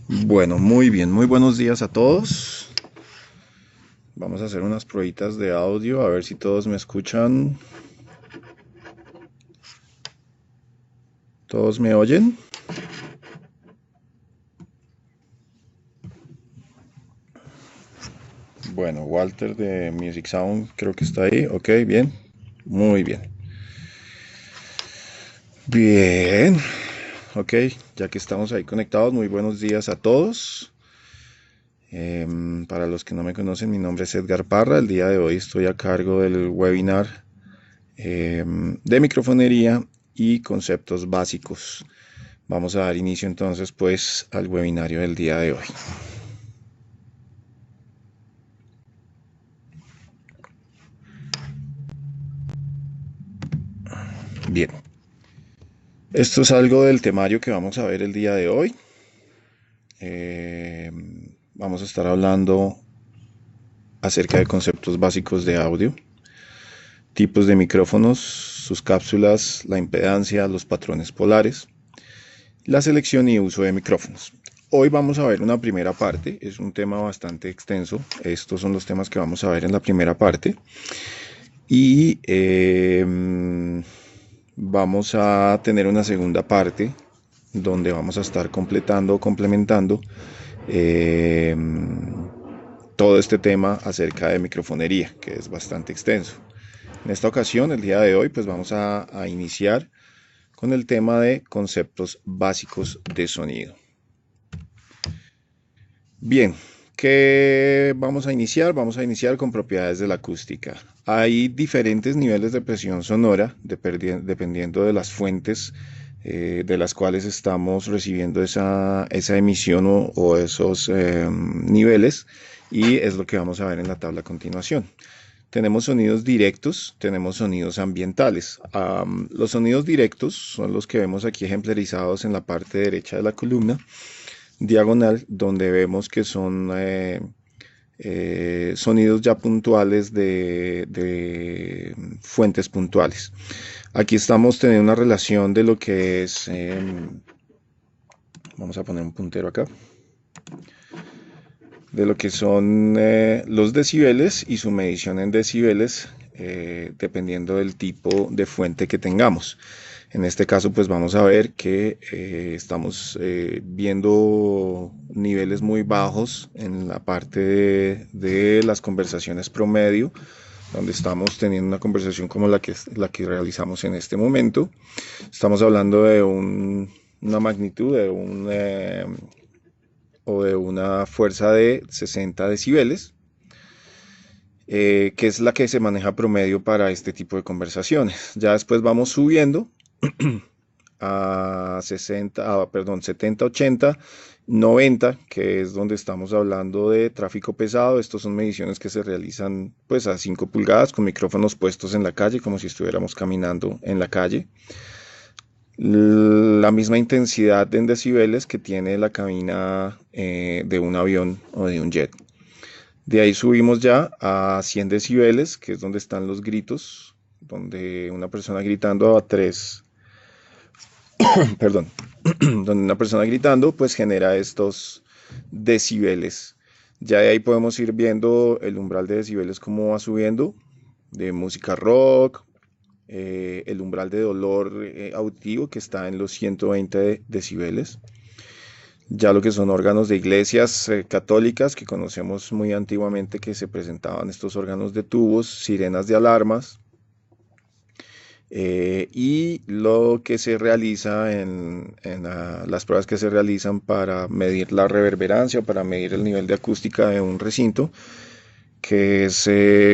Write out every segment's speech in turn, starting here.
Bueno, muy bien, muy buenos días a todos. Vamos a hacer unas pruebitas de audio, a ver si todos me escuchan. ¿Todos me oyen? Bueno, Walter de Music Sound creo que está ahí. Ok, bien. Muy bien. Bien. Ok, ya que estamos ahí conectados, muy buenos días a todos. Para los que no me conocen, mi nombre es Edgar Parra. El día de hoy estoy a cargo del webinar de microfonería y conceptos básicos. Vamos a dar inicio entonces pues al webinario del día de hoy. Bien, esto es algo del temario que vamos a ver el día de hoy. Eh, Vamos a estar hablando acerca de conceptos básicos de audio, tipos de micrófonos, sus cápsulas, la impedancia, los patrones polares, la selección y uso de micrófonos. Hoy vamos a ver una primera parte, es un tema bastante extenso. Estos son los temas que vamos a ver en la primera parte. Y vamos a tener una segunda parte donde vamos a estar completando o complementando eh, todo este tema acerca de microfonería, que es bastante extenso. En esta ocasión, el día de hoy, pues vamos a iniciar con el tema de conceptos básicos de sonido. Bien, ¿qué vamos a iniciar? Vamos a iniciar con propiedades de la acústica. Hay diferentes niveles de presión sonora dependiendo de las fuentes de las cuales estamos recibiendo esa emisión o esos niveles, y es lo que vamos a ver en la tabla a continuación. Tenemos sonidos directos, tenemos sonidos ambientales. Los sonidos directos son los que vemos aquí ejemplarizados en la parte derecha de la columna diagonal, donde vemos que son sonidos ya puntuales de fuentes puntuales. Aquí estamos teniendo una relación de lo que es, vamos a poner un puntero acá, de lo que son los decibeles y su medición en decibeles, dependiendo del tipo de fuente que tengamos. En este caso, pues vamos a ver que estamos viendo niveles muy bajos en la parte de las conversaciones promedio, donde estamos teniendo una conversación como la que realizamos en este momento. Estamos hablando de una magnitud de o de una fuerza de 60 decibeles, que es la que se maneja promedio para este tipo de conversaciones. Ya después vamos subiendo a 70, 80, 90, que es donde estamos hablando de tráfico pesado. Estos son mediciones que se realizan pues a 5 pulgadas con micrófonos puestos en la calle, como si estuviéramos caminando en la calle. La misma intensidad en decibeles que tiene la cabina de un avión o de un jet. De ahí subimos ya a 100 decibeles, que es donde están los gritos, donde una persona gritando a 3, perdón, donde una persona gritando pues genera estos decibeles. Ya de ahí podemos ir viendo el umbral de decibeles cómo va subiendo, de música rock, el umbral de dolor auditivo que está en los 120 decibeles. Ya lo que son órganos de iglesias católicas que conocemos muy antiguamente, que se presentaban estos órganos de tubos, sirenas de alarmas, y lo que se realiza las pruebas que se realizan para medir la reverberancia o para medir el nivel de acústica de un recinto, que es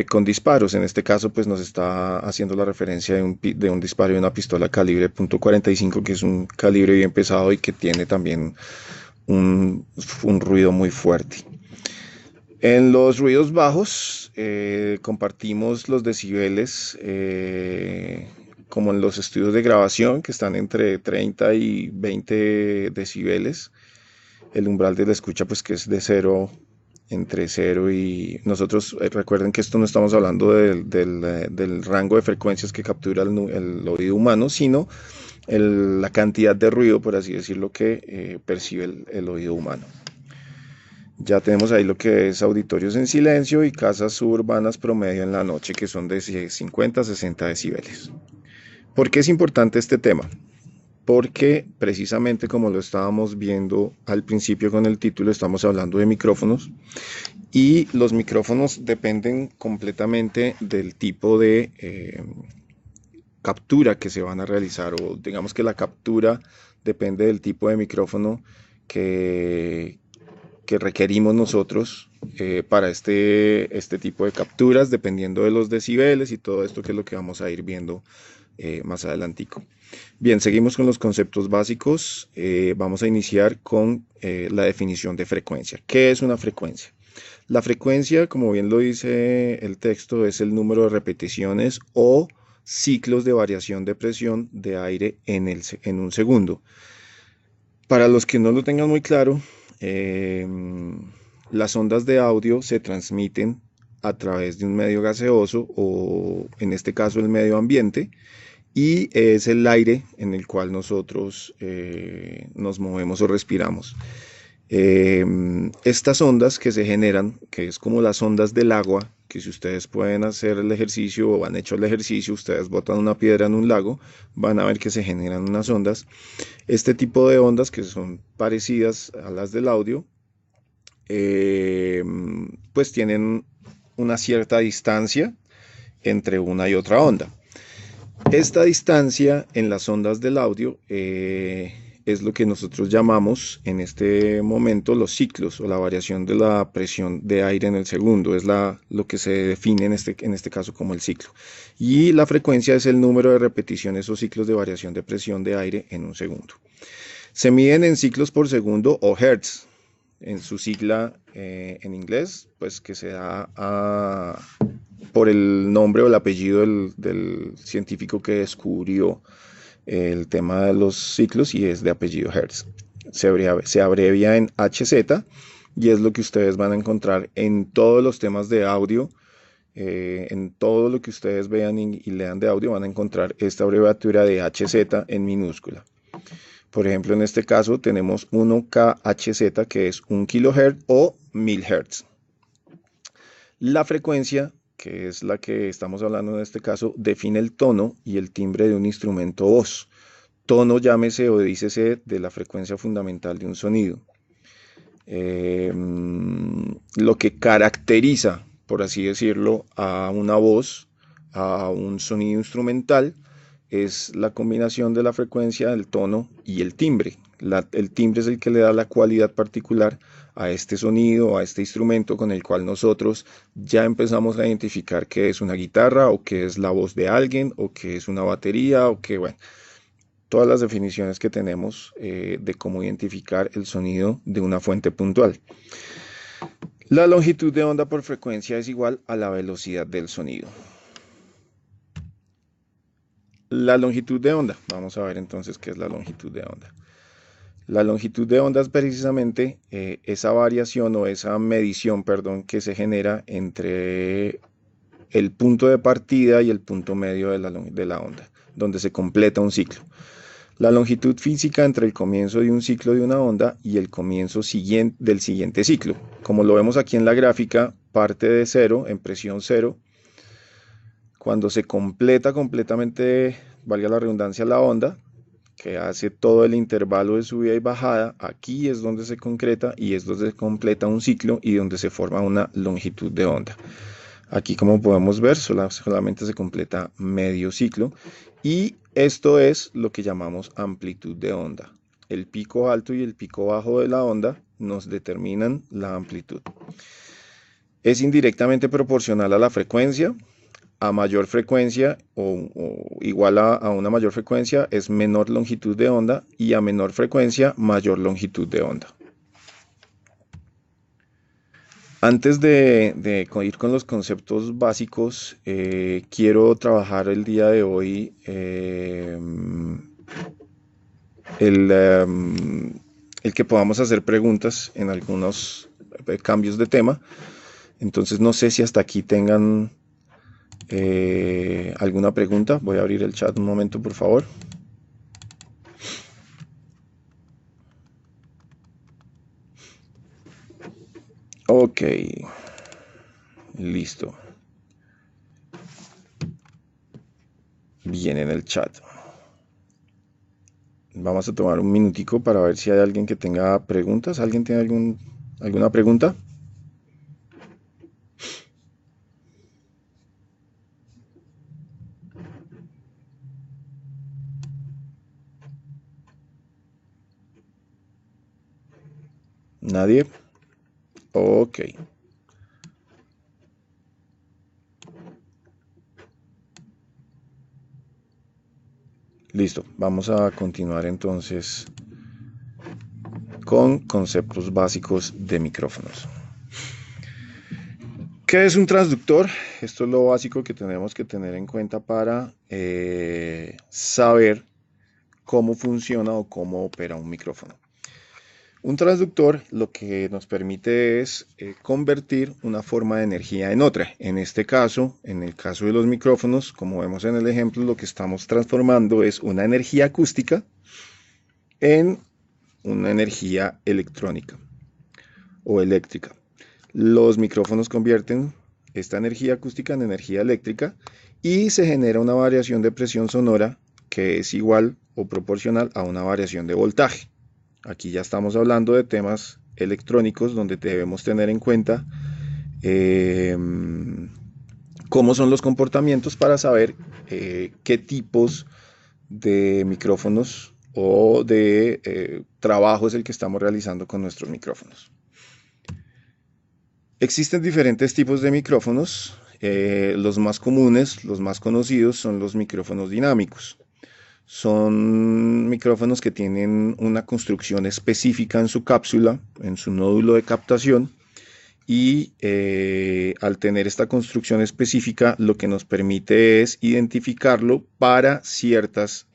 con disparos. En este caso pues nos está haciendo la referencia de un disparo de una pistola calibre .45, que es un calibre bien pesado y que tiene también un ruido muy fuerte. En los ruidos bajos compartimos los decibeles como en los estudios de grabación, que están entre 30 y 20 decibeles. El umbral de la escucha pues que es de 0, entre 0 y... Nosotros recuerden que esto no estamos hablando del rango de frecuencias que captura el oído humano, sino la cantidad de ruido, por así decirlo, que percibe el oído humano. Ya tenemos ahí lo que es auditorios en silencio y casas suburbanas promedio en la noche, que son de 50 a 60 decibeles. ¿Por qué es importante este tema? Porque precisamente como lo estábamos viendo al principio con el título, estamos hablando de micrófonos y los micrófonos dependen completamente del tipo de captura que se van a realizar, o digamos que la captura depende del tipo de micrófono que, que requerimos nosotros para este tipo de capturas, dependiendo de los decibeles y todo esto, que es lo que vamos a ir viendo más adelantico. Bien, seguimos con los conceptos básicos. Vamos a iniciar con la definición de frecuencia. ¿Qué es una frecuencia? La frecuencia, como bien lo dice el texto, es el número de repeticiones o ciclos de variación de presión de aire en un segundo. Para los que no lo tengan muy claro, eh, las ondas de audio se transmiten a través de un medio gaseoso, o en este caso el medio ambiente, y es el aire en el cual nosotros nos movemos o respiramos. Estas ondas que se generan, que es como las ondas del agua, que si ustedes pueden hacer el ejercicio o han hecho el ejercicio, ustedes botan una piedra en un lago, van a ver que se generan unas ondas. Este tipo de ondas, que son parecidas a las del audio, eh, pues tienen una cierta distancia entre una y otra onda. Esta distancia en las ondas del audio es lo que nosotros llamamos en este momento los ciclos, o la variación de la presión de aire en el segundo. Es lo que se define en este caso como el ciclo. Y la frecuencia es el número de repeticiones o ciclos de variación de presión de aire en un segundo. Se miden en ciclos por segundo o hertz, en su sigla en inglés, pues que se da por el nombre o el apellido del científico que descubrió el tema de los ciclos, y es de apellido Hertz. Se abrevia en HZ, y es lo que ustedes van a encontrar en todos los temas de audio. En todo lo que ustedes vean y lean de audio van a encontrar esta abreviatura de HZ en minúscula. Por ejemplo, en este caso tenemos 1 kHz, que es 1 kHz o 1000 Hz. La frecuencia, que es la que estamos hablando en este caso, define el tono y el timbre de un instrumento o voz. Tono, llámese o dícese de la frecuencia fundamental de un sonido. Lo que caracteriza, por así decirlo, a una voz, a un sonido instrumental, es la combinación de la frecuencia, el tono y el timbre. El timbre es el que le da la cualidad particular a este sonido, a este instrumento, con el cual nosotros ya empezamos a identificar que es una guitarra, o que es la voz de alguien, o que es una batería, o que, bueno, todas las definiciones que tenemos de cómo identificar el sonido de una fuente puntual. La longitud de onda por frecuencia es igual a la velocidad del sonido. La longitud de onda, vamos a ver entonces qué es la longitud de onda. La longitud de onda es precisamente esa variación, o esa medición, perdón, que se genera entre el punto de partida y el punto medio de la onda, donde se completa un ciclo. La longitud física entre el comienzo de un ciclo de una onda y el comienzo del siguiente ciclo. Como lo vemos aquí en la gráfica, parte de cero, en presión cero. Cuando se completa completamente, valga la redundancia, la onda, que hace todo el intervalo de subida y bajada, aquí es donde se concreta y es donde se completa un ciclo y donde se forma una longitud de onda. Aquí, como podemos ver, solamente se completa medio ciclo, y esto es lo que llamamos amplitud de onda. El pico alto y el pico bajo de la onda nos determinan la amplitud. Es indirectamente proporcional a la frecuencia. A mayor frecuencia o igual a una mayor frecuencia es menor longitud de onda, y a menor frecuencia mayor longitud de onda. Antes de ir con los conceptos básicos, quiero trabajar el día de hoy el que podamos hacer preguntas en algunos cambios de tema. Entonces no sé si hasta aquí tengan alguna pregunta. Voy a abrir el chat un momento, por favor. Ok, listo. Bien en el chat. Vamos a tomar un minutico para ver si hay alguien que tenga preguntas. ¿Alguien tiene alguna pregunta? ¿Nadie? Ok, listo. Vamos a continuar entonces con conceptos básicos de micrófonos. ¿Qué es un transductor? Esto es lo básico que tenemos que tener en cuenta para saber cómo funciona o cómo opera un micrófono. Un transductor lo que nos permite es convertir una forma de energía en otra. En este caso, en el caso de los micrófonos, como vemos en el ejemplo, lo que estamos transformando es una energía acústica en una energía electrónica o eléctrica. Los micrófonos convierten esta energía acústica en energía eléctrica y se genera una variación de presión sonora que es igual o proporcional a una variación de voltaje. Aquí ya estamos hablando de temas electrónicos donde debemos tener en cuenta eh, cómo son los comportamientos para saber qué tipos de micrófonos o de trabajo es el que estamos realizando con nuestros micrófonos. Existen diferentes tipos de micrófonos. Los más comunes, los más conocidos son los micrófonos dinámicos. Son micrófonos que tienen una construcción específica en su cápsula, en su nódulo de captación, y al tener esta construcción específica lo que nos permite es identificarlo para ciertas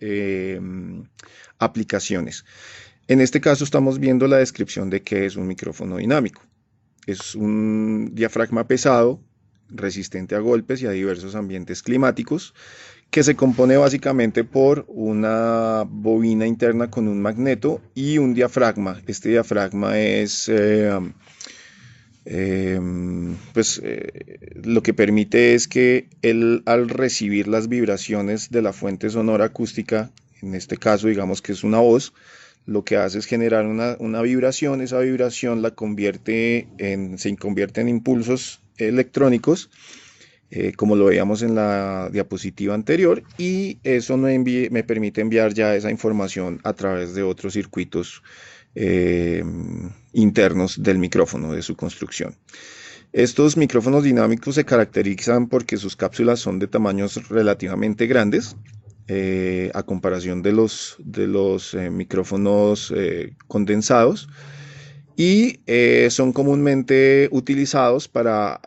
aplicaciones. En este caso estamos viendo la descripción de qué es un micrófono dinámico. Es un diafragma pesado, resistente a golpes y a diversos ambientes climáticos, que se compone básicamente por una bobina interna con un magneto y un diafragma. Este diafragma es lo que permite es que él, al recibir las vibraciones de la fuente sonora acústica, en este caso digamos que es una voz, lo que hace es generar una vibración. Esa vibración se convierte en impulsos electrónicos, como lo veíamos en la diapositiva anterior, y eso me permite enviar ya esa información a través de otros circuitos eh, internos del micrófono, de su construcción. Estos micrófonos dinámicos se caracterizan porque sus cápsulas son de tamaños relativamente grandes, a comparación de los micrófonos condensados, y son comúnmente utilizados para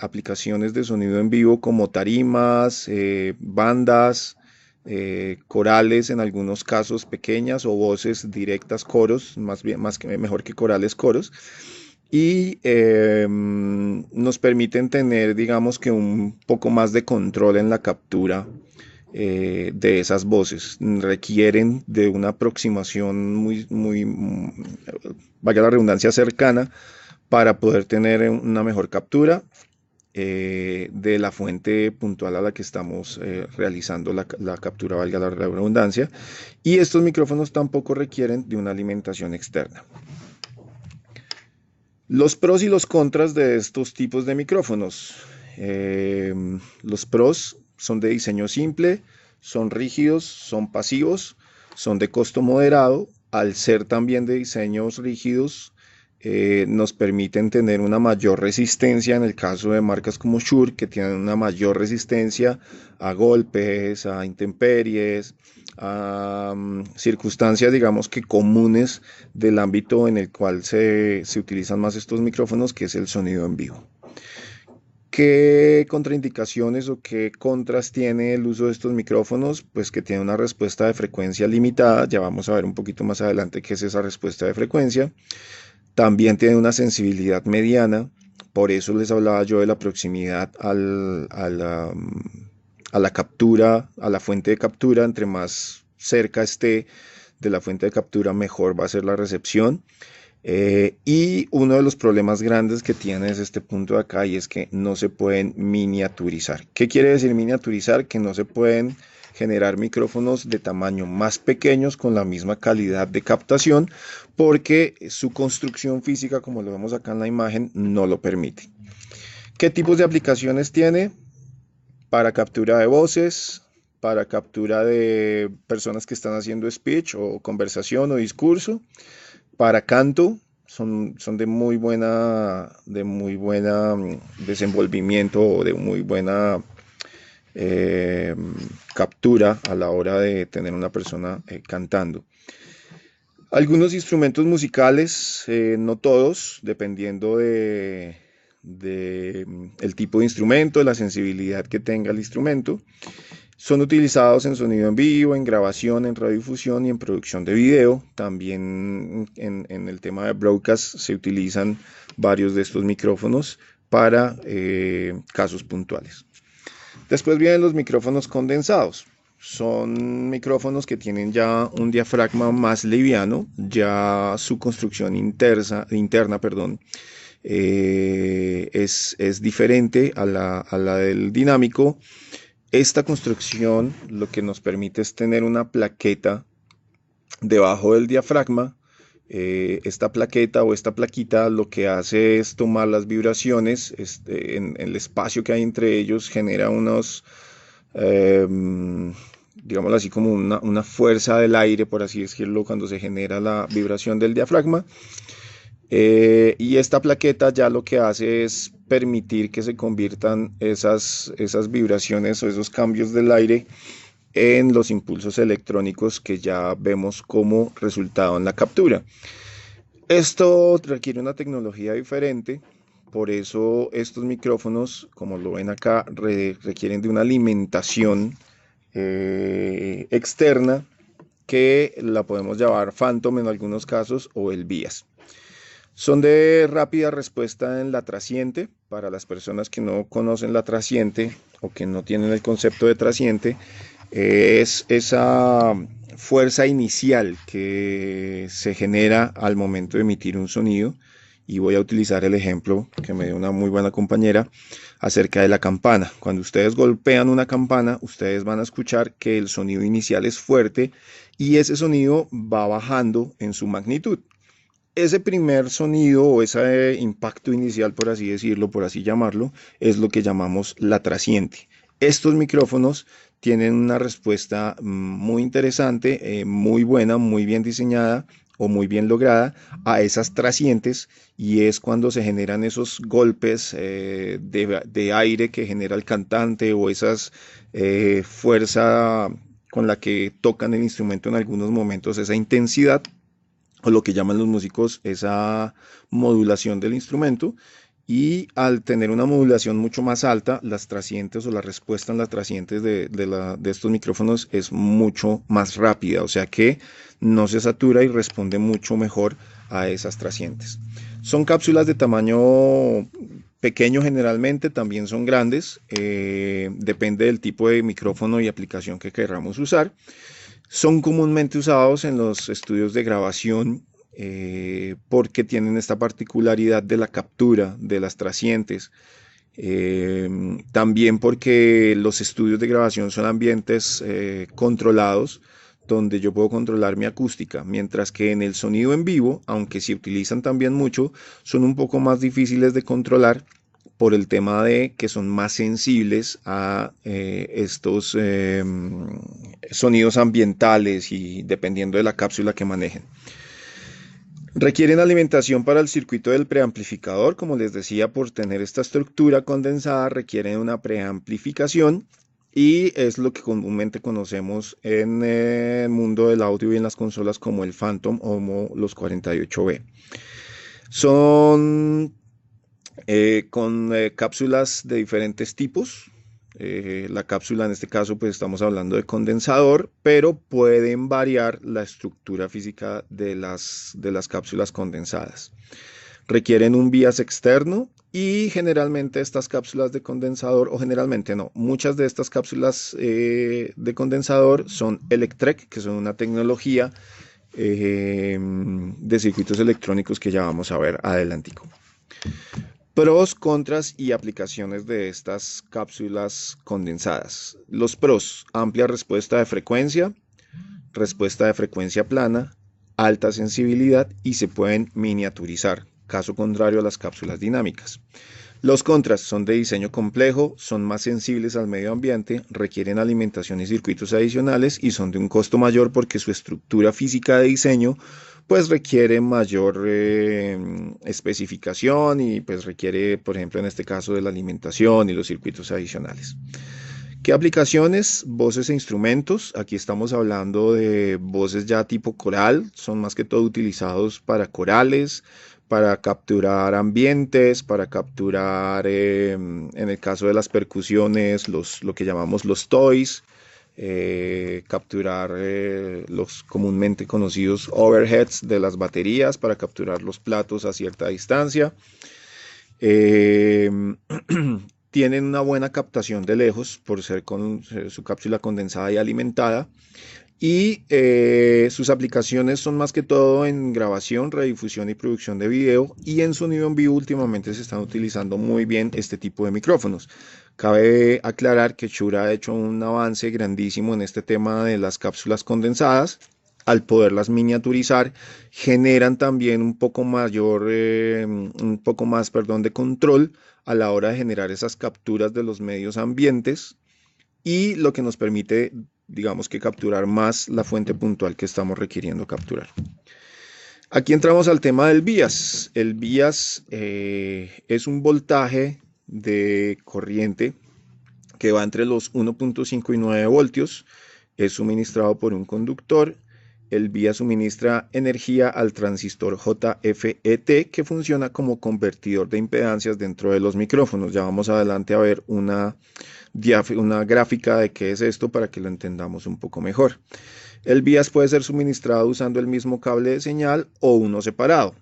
aplicaciones de sonido en vivo como tarimas, bandas, corales, en algunos casos pequeñas, o voces directas, coros, mejor que corales, coros, y nos permiten tener, digamos que, un poco más de control en la captura de esas voces. Requieren de una aproximación vaya la redundancia, cercana, para poder tener una mejor captura de la fuente puntual a la que estamos realizando la captura, valga la redundancia. Y estos micrófonos tampoco requieren de una alimentación externa. Los pros y los contras de estos tipos de micrófonos. Los pros son de diseño simple, son rígidos, son pasivos, son de costo moderado. Al ser también de diseños rígidos, nos permiten tener una mayor resistencia en el caso de marcas como Shure, que tienen una mayor resistencia a golpes, a intemperies, a circunstancias, digamos que comunes del ámbito en el cual se utilizan más estos micrófonos, que es el sonido en vivo. ¿Qué contraindicaciones o qué contras tiene el uso de estos micrófonos? Pues que tiene una respuesta de frecuencia limitada. Ya vamos a ver un poquito más adelante qué es esa respuesta de frecuencia. También tiene una sensibilidad mediana. Por eso les hablaba yo de la proximidad a la captura, a la fuente de captura. Entre más cerca esté de la fuente de captura, mejor va a ser la recepción. Y uno de los problemas grandes que tiene es este punto de acá y es que no se pueden miniaturizar. ¿Qué quiere decir miniaturizar? Que no se pueden generar micrófonos de tamaño más pequeños con la misma calidad de captación porque su construcción física, como lo vemos acá en la imagen, no lo permite. ¿Qué tipos de aplicaciones tiene? Para captura de voces, para captura de personas que están haciendo speech o conversación o discurso, para canto, son de muy buena desenvolvimiento o de muy buena eh, captura a la hora de tener una persona cantando. Algunos instrumentos musicales, no todos, dependiendo de el tipo de instrumento, de la sensibilidad que tenga el instrumento. Son utilizados en sonido en vivo, en grabación, en radiodifusión y en producción de video. También en el tema de broadcast se utilizan varios de estos micrófonos para casos puntuales. Después vienen los micrófonos condensados. Son micrófonos que tienen ya un diafragma más liviano, ya su construcción interna, perdón, es diferente a la del dinámico. Esta construcción lo que nos permite es tener una plaqueta debajo del diafragma. Esta plaqueta o esta plaquita lo que hace es tomar las vibraciones en el espacio que hay entre ellos, genera unos, eh, digámoslo así, como una fuerza del aire, por así decirlo, cuando se genera la vibración del diafragma. Y esta plaqueta ya lo que hace es permitir que se conviertan esas vibraciones o esos cambios del aire en los impulsos electrónicos que ya vemos como resultado en la captura. Esto requiere una tecnología diferente, por eso estos micrófonos, como lo ven acá, requieren de una alimentación externa que la podemos llamar Phantom en algunos casos o el BIAS. Son de rápida respuesta en la trasciente. Para las personas que no conocen la trasciente o que no tienen el concepto de trasciente, es esa fuerza inicial que se genera al momento de emitir un sonido. Y voy a utilizar el ejemplo que me dio una muy buena compañera acerca de la campana. Cuando ustedes golpean una campana, ustedes van a escuchar que el sonido inicial es fuerte y ese sonido va bajando en su magnitud. Ese primer sonido o ese impacto inicial, por así decirlo, por así llamarlo, es lo que llamamos la trasciente. Estos micrófonos tienen una respuesta muy interesante, muy buena, muy bien diseñada o muy bien lograda a esas trascientes, y es cuando se generan esos golpes de aire que genera el cantante o esas fuerza con la que tocan el instrumento en algunos momentos, esa intensidad o lo que llaman los músicos esa modulación del instrumento. Y al tener una modulación mucho más alta, las trascientes o la respuesta en las trascientes de estos micrófonos es mucho más rápida, o sea que no se satura y responde mucho mejor a esas trascientes. Son cápsulas de tamaño pequeño generalmente, también son grandes, depende del tipo de micrófono y aplicación que queramos usar. Son comúnmente usados en los estudios de grabación porque tienen esta particularidad de la captura de las trascientes. También porque los estudios de grabación son ambientes controlados donde yo puedo controlar mi acústica, mientras que en el sonido en vivo, aunque se utilizan también mucho, son un poco más difíciles de controlar por el tema de que son más sensibles a estos sonidos ambientales y dependiendo de la cápsula que manejen. Requieren alimentación para el circuito del preamplificador, como les decía, por tener esta estructura condensada requieren una preamplificación y es lo que comúnmente conocemos en el mundo del audio y en las consolas como el Phantom o los 48B. Son con cápsulas de diferentes tipos. La cápsula en este caso pues estamos hablando de condensador, pero pueden variar la estructura física de las cápsulas condensadas. Requieren un bias externo y generalmente estas cápsulas de condensador, o generalmente no, muchas de estas cápsulas de condensador son Electrek, que son una tecnología de circuitos electrónicos que ya vamos a ver adelantico. Pros, contras y aplicaciones de estas cápsulas condensadas. Los pros: amplia respuesta de frecuencia plana, alta sensibilidad y se pueden miniaturizar, caso contrario a las cápsulas dinámicas. Los contras: son de diseño complejo, son más sensibles al medio ambiente, requieren alimentación y circuitos adicionales y son de un costo mayor porque su estructura física de diseño pues requiere mayor especificación y pues requiere, por ejemplo, en este caso de la alimentación y los circuitos adicionales. ¿Qué aplicaciones? Voces e instrumentos. Aquí estamos hablando de voces ya tipo coral, son más que todo utilizados para corales, para capturar ambientes, para capturar, en el caso de las percusiones, lo que llamamos los toys, capturar los comúnmente conocidos overheads de las baterías, para capturar los platos a cierta distancia. Eh, Tienen una buena captación de lejos por ser con su cápsula condensada y alimentada. Y sus aplicaciones son más que todo en grabación, redifusión y producción de video, y en sonido en vivo últimamente se están utilizando muy bien este tipo de micrófonos. Cabe aclarar que Shure ha hecho un avance grandísimo en este tema de las cápsulas condensadas. Al poderlas miniaturizar, generan también un poco más, perdón, de control a la hora de generar esas capturas de los medios ambientes, y lo que nos permite, digamos, que capturar más la fuente puntual que estamos requiriendo capturar. Aquí entramos al tema del bias. El bias es un voltaje de corriente que va entre los 1.5 y 9 voltios. Es suministrado por un conductor. El bias suministra energía al transistor JFET, que funciona como convertidor de impedancias dentro de los micrófonos. Ya vamos adelante a ver una gráfica de qué es esto para que lo entendamos un poco mejor. El bias puede ser suministrado usando el mismo cable de señal o uno separado.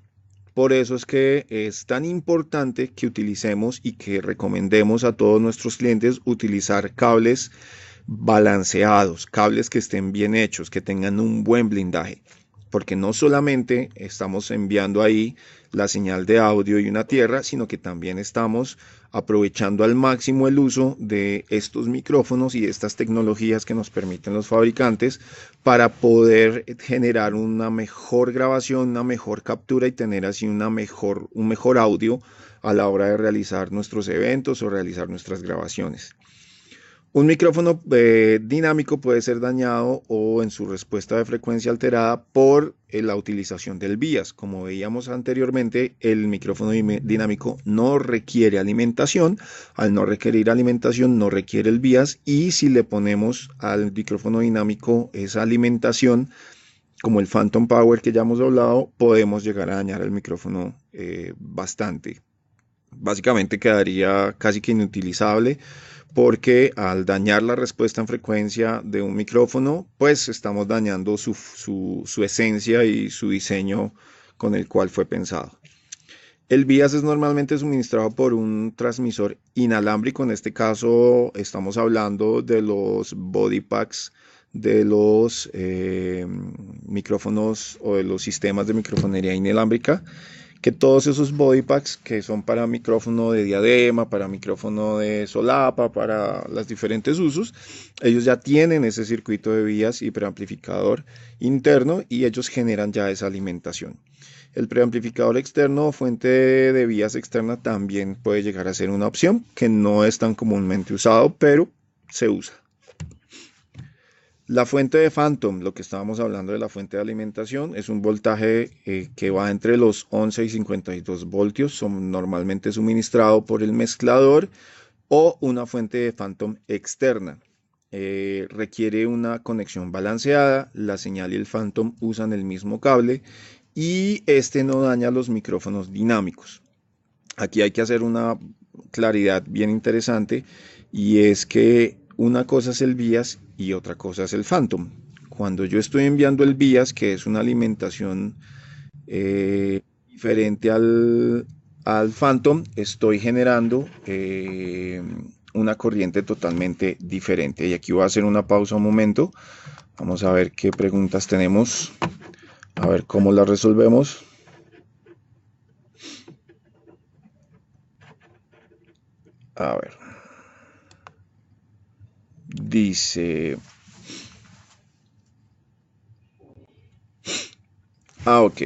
Por eso es que es tan importante que utilicemos y que recomendemos a todos nuestros clientes utilizar cables balanceados, cables que estén bien hechos, que tengan un buen blindaje, porque no solamente estamos enviando ahí la señal de audio y una tierra, sino que también estamos aprovechando al máximo el uso de estos micrófonos y de estas tecnologías que nos permiten los fabricantes para poder generar una mejor grabación, una mejor captura y tener así un mejor audio a la hora de realizar nuestros eventos o realizar nuestras grabaciones. Un micrófono dinámico puede ser dañado o en su respuesta de frecuencia alterada por la utilización del bias. Como veíamos anteriormente, el micrófono dinámico no requiere alimentación. Al no requerir alimentación, no requiere el bias. Y si le ponemos al micrófono dinámico esa alimentación, como el Phantom Power que ya hemos hablado, podemos llegar a dañar el micrófono bastante. Básicamente quedaría casi que inutilizable, porque al dañar la respuesta en frecuencia de un micrófono, pues estamos dañando su esencia y su diseño con el cual fue pensado. El bias es normalmente suministrado por un transmisor inalámbrico. En este caso estamos hablando de los body packs de los micrófonos o de los sistemas de microfonería inalámbrica, que todos esos body packs que son para micrófono de diadema, para micrófono de solapa, para los diferentes usos, ellos ya tienen ese circuito de vías y preamplificador interno, y ellos generan ya esa alimentación. El preamplificador externo o fuente de vías externa también puede llegar a ser una opción, que no es tan comúnmente usado, pero se usa. La fuente de Phantom, lo que estábamos hablando de la fuente de alimentación, es un voltaje que va entre los 11 y 52 voltios. Son normalmente suministrado por el mezclador o una fuente de Phantom externa. Requiere una conexión balanceada. La señal y el Phantom usan el mismo cable y este no daña los micrófonos dinámicos. Aquí hay que hacer una claridad bien interesante, y es que una cosa es el bias y otra cosa es el Phantom. Cuando yo estoy enviando el bias, que es una alimentación diferente al Phantom, estoy generando una corriente totalmente diferente. Y aquí voy a hacer una pausa un momento. Vamos a ver qué preguntas tenemos A ver cómo la resolvemos. A ver. Dice... ok.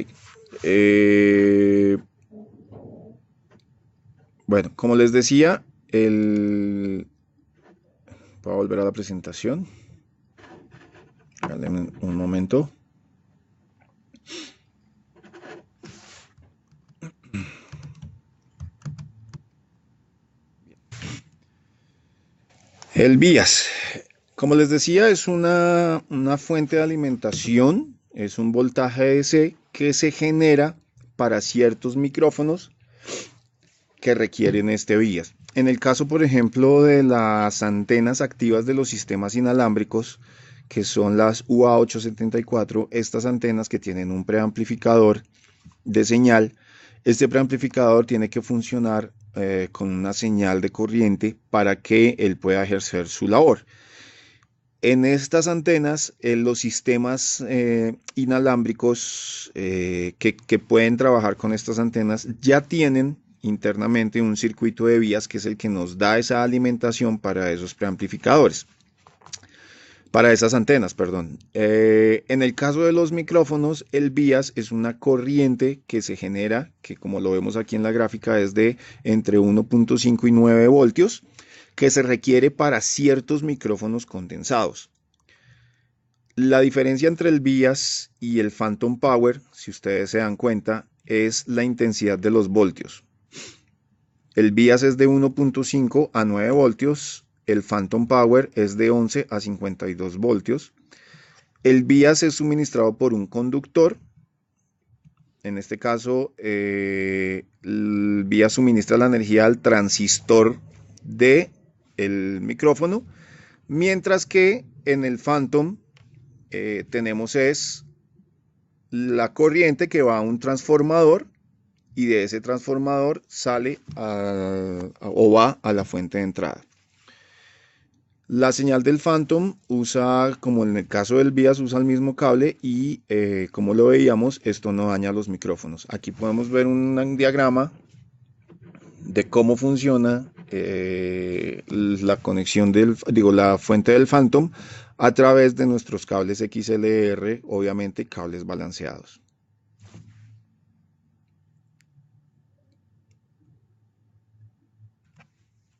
Bueno, como les decía, voy a volver a la presentación. Dale un momento. El BIAS. Como les decía, es una fuente de alimentación, es un voltaje DC que se genera para ciertos micrófonos que requieren este BIAS. En el caso, por ejemplo, de las antenas activas de los sistemas inalámbricos, que son las UA874, estas antenas que tienen un preamplificador de señal, este preamplificador tiene que funcionar con una señal de corriente para que él pueda ejercer su labor. En estas antenas, los sistemas inalámbricos que pueden trabajar con estas antenas ya tienen internamente un circuito de vías que es el que nos da esa alimentación para esos preamplificadores, para esas antenas, perdón. En el caso de los micrófonos, el BIAS es una corriente que se genera, que como lo vemos aquí en la gráfica es de entre 1.5 y 9 voltios, que se requiere para ciertos micrófonos condensados. La diferencia entre el BIAS y el Phantom Power, si ustedes se dan cuenta, es la intensidad de los voltios. El BIAS es de 1.5 a 9 voltios, el Phantom Power es de 11 a 52 voltios. El BIAS es suministrado por un conductor. En este caso, el BIAS suministra la energía al transistor del micrófono, mientras que en el Phantom tenemos es la corriente que va a un transformador y de ese transformador sale o va a la fuente de entrada. La señal del Phantom usa, como en el caso del BIAS, usa el mismo cable y como lo veíamos, esto no daña los micrófonos. Aquí podemos ver un diagrama de cómo funciona la conexión la fuente del Phantom a través de nuestros cables XLR, obviamente cables balanceados.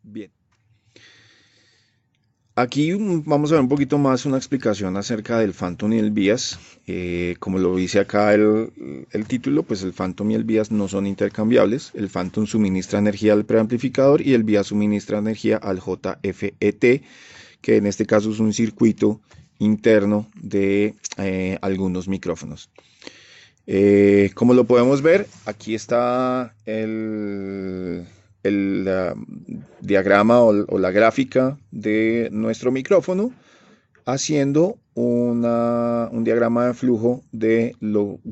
Bien. Aquí vamos a ver un poquito más una explicación acerca del Phantom y el BIAS. Como lo dice acá el título, pues el Phantom y el BIAS no son intercambiables. El Phantom suministra energía al preamplificador y el BIAS suministra energía al JFET, que en este caso es un circuito interno de algunos micrófonos. Como lo podemos ver, aquí está el diagrama o la gráfica de nuestro micrófono haciendo un diagrama de flujo de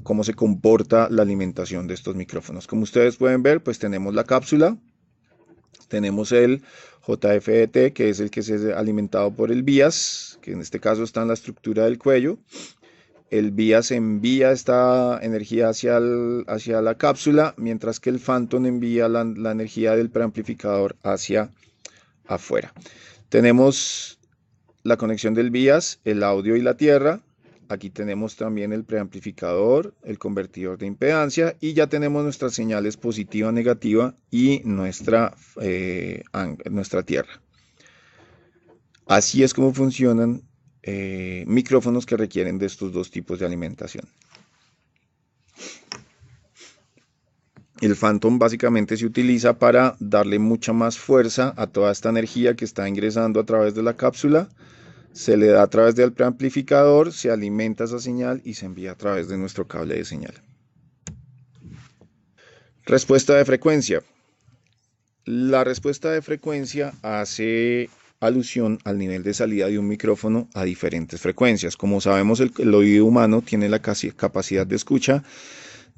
cómo se comporta la alimentación de estos micrófonos. Como ustedes pueden ver, pues tenemos la cápsula, tenemos el JFET, que es el que es alimentado por el BIAS, que en este caso está en la estructura del cuello. El BIAS envía esta energía hacia la cápsula, mientras que el Phantom envía la energía del preamplificador hacia afuera. Tenemos la conexión del BIAS, el audio y la tierra. Aquí tenemos también el preamplificador, el convertidor de impedancia y ya tenemos nuestras señales positiva, negativa y nuestra tierra. Así es como funcionan micrófonos que requieren de estos dos tipos de alimentación. El Phantom básicamente se utiliza para darle mucha más fuerza a toda esta energía que está ingresando a través de la cápsula. Se le da a través del preamplificador, se alimenta esa señal y se envía a través de nuestro cable de señal. Respuesta de frecuencia. La respuesta de frecuencia hace alusión al nivel de salida de un micrófono a diferentes frecuencias. Como sabemos, el oído humano tiene la capacidad de escucha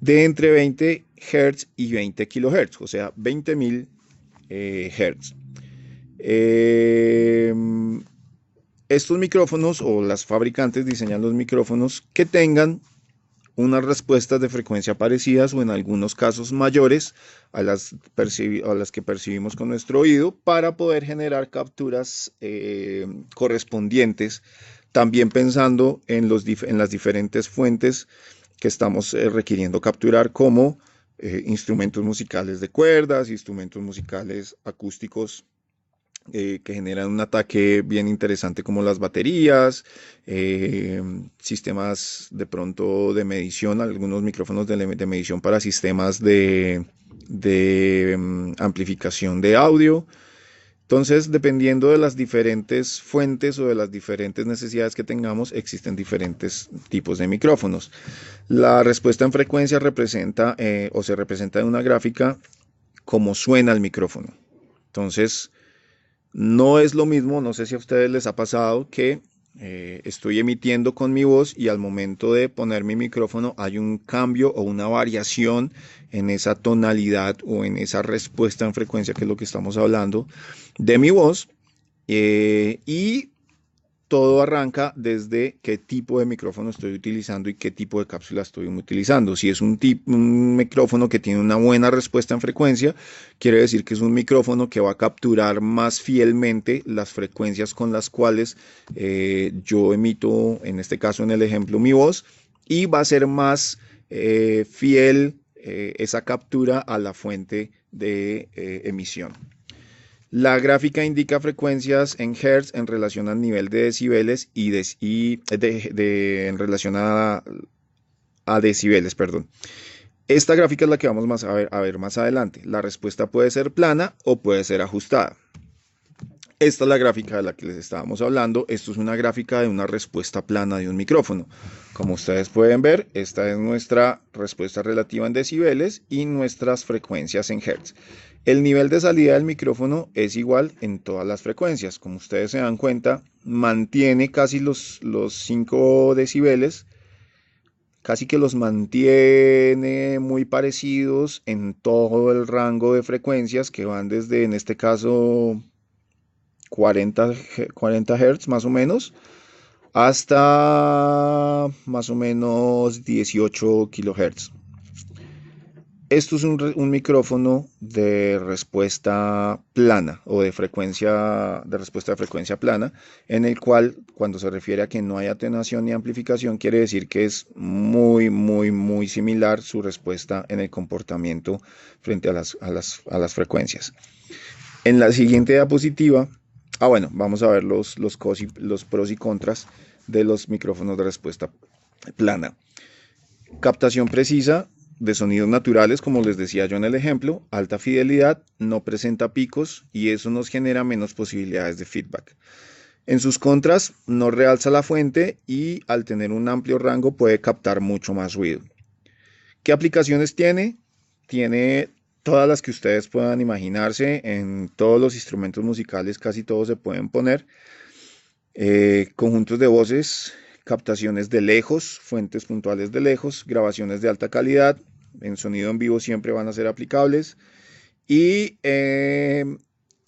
de entre 20 Hz y 20 kHz, o sea, 20.000 Hz. Estos micrófonos o las fabricantes diseñan los micrófonos que tengan unas respuestas de frecuencia parecidas o en algunos casos mayores a las que percibimos con nuestro oído para poder generar capturas correspondientes, también pensando en las diferentes fuentes que estamos requiriendo capturar, como instrumentos musicales de cuerdas, instrumentos musicales acústicos que generan un ataque bien interesante, como las baterías, sistemas de pronto de medición, algunos micrófonos de medición para sistemas de amplificación de audio. Entonces, dependiendo de las diferentes fuentes o de las diferentes necesidades que tengamos, existen diferentes tipos de micrófonos. La respuesta en frecuencia representa o se representa en una gráfica como suena el micrófono. Entonces, no es lo mismo, no sé si a ustedes les ha pasado que estoy emitiendo con mi voz y al momento de poner mi micrófono hay un cambio o una variación en esa tonalidad o en esa respuesta en frecuencia, que es lo que estamos hablando, de mi voz. Y todo arranca desde qué tipo de micrófono estoy utilizando y qué tipo de cápsula estoy utilizando. Si es un micrófono que tiene una buena respuesta en frecuencia, quiere decir que es un micrófono que va a capturar más fielmente las frecuencias con las cuales yo emito, en este caso en el ejemplo, mi voz, y va a ser más fiel esa captura a la fuente de emisión. La gráfica indica frecuencias en hertz en relación al nivel de decibeles en relación a decibeles, perdón. Esta gráfica es la que vamos a ver más adelante. La respuesta puede ser plana o puede ser ajustada. Esta es la gráfica de la que les estábamos hablando. Esto es una gráfica de una respuesta plana de un micrófono. Como ustedes pueden ver, esta es nuestra respuesta relativa en decibeles y nuestras frecuencias en hertz. El nivel de salida del micrófono es igual en todas las frecuencias. Como ustedes se dan cuenta, mantiene casi los 5 decibeles, casi que los mantiene muy parecidos en todo el rango de frecuencias que van desde, en este caso, 40 Hz más o menos, hasta más o menos 18 kHz. Esto es un micrófono de respuesta plana o de respuesta de frecuencia plana, en el cual, cuando se refiere a que no hay atenuación ni amplificación, quiere decir que es muy similar su respuesta en el comportamiento frente a las frecuencias. En la siguiente diapositiva, bueno, vamos a ver los pros y contras de los micrófonos de respuesta plana. Captación precisa de sonidos naturales, como les decía yo en el ejemplo, alta fidelidad, no presenta picos y eso nos genera menos posibilidades de feedback. En sus contras, no realza la fuente y al tener un amplio rango puede captar mucho más ruido. ¿Qué aplicaciones tiene? Tiene todas las que ustedes puedan imaginarse. En todos los instrumentos musicales casi todos se pueden poner. Conjuntos de voces, captaciones de lejos, fuentes puntuales de lejos, grabaciones de alta calidad, en sonido en vivo siempre van a ser aplicables, y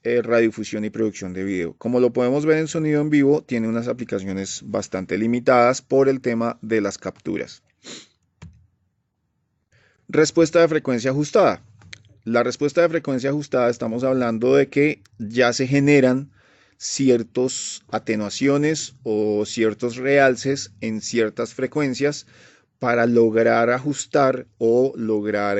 radiodifusión y producción de video. Como lo podemos ver en sonido en vivo, tiene unas aplicaciones bastante limitadas por el tema de las capturas. Respuesta de frecuencia ajustada. La respuesta de frecuencia ajustada, estamos hablando de que ya se generan ciertas atenuaciones o ciertos realces en ciertas frecuencias para lograr ajustar o lograr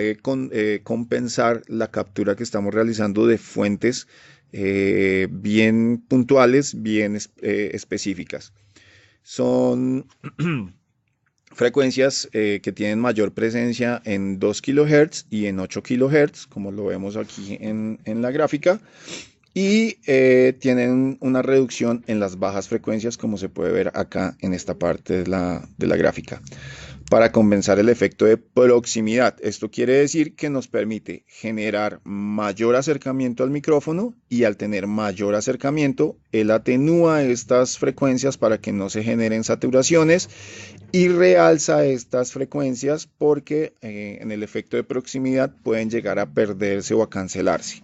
compensar la captura que estamos realizando de fuentes bien puntuales, bien específicas. Son frecuencias que tienen mayor presencia en 2 kHz y en 8 kHz, como lo vemos aquí en la gráfica, y tienen una reducción en las bajas frecuencias, como se puede ver acá en esta parte de la gráfica, para compensar el efecto de proximidad. Esto quiere decir que nos permite generar mayor acercamiento al micrófono, y al tener mayor acercamiento, él atenúa estas frecuencias para que no se generen saturaciones y realza estas frecuencias porque en el efecto de proximidad pueden llegar a perderse o a cancelarse.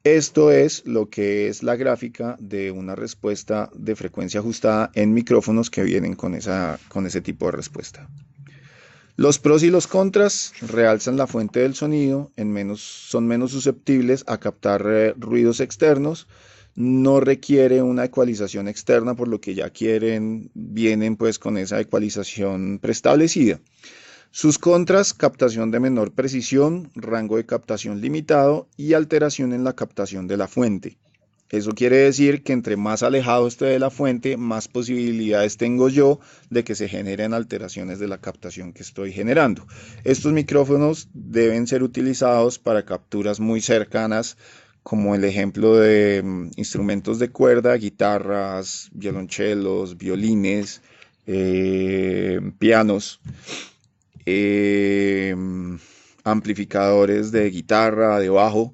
Esto es lo que es la gráfica de una respuesta de frecuencia ajustada en micrófonos que vienen con ese tipo de respuesta. Los pros y los contras realzan la fuente del sonido, son menos susceptibles a captar ruidos externos, no requiere una ecualización externa, por lo que ya vienen pues con esa ecualización preestablecida. Sus contras: captación de menor precisión, rango de captación limitado y alteración en la captación de la fuente. Eso quiere decir que entre más alejado esté de la fuente, más posibilidades tengo yo de que se generen alteraciones de la captación que estoy generando. Estos micrófonos deben ser utilizados para capturas muy cercanas, como el ejemplo de instrumentos de cuerda, guitarras, violonchelos, violines, pianos, eh, amplificadores de guitarra, de bajo.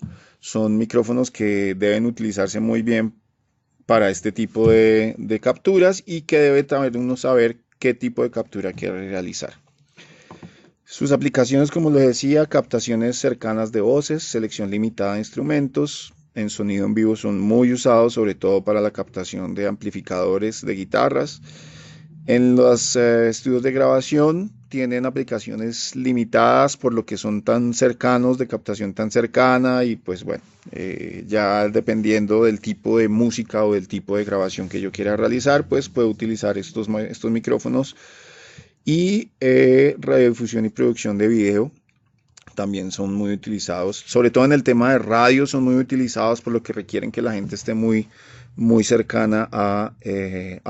Son micrófonos que deben utilizarse muy bien para este tipo de capturas, y que debe también uno saber qué tipo de captura quiere realizar. Sus aplicaciones, como les decía: captaciones cercanas de voces, selección limitada de instrumentos. En sonido en vivo son muy usados, sobre todo para la captación de amplificadores de guitarras. En los estudios de grabación tienen aplicaciones limitadas, por lo que son tan cercanos, de captación tan cercana, y pues bueno, ya dependiendo del tipo de música o del tipo de grabación que yo quiera realizar, pues puedo utilizar estos micrófonos. Y radiodifusión y producción de video también son muy utilizados, sobre todo en el tema de radio son muy utilizados, por lo que requieren que la gente esté muy cercana a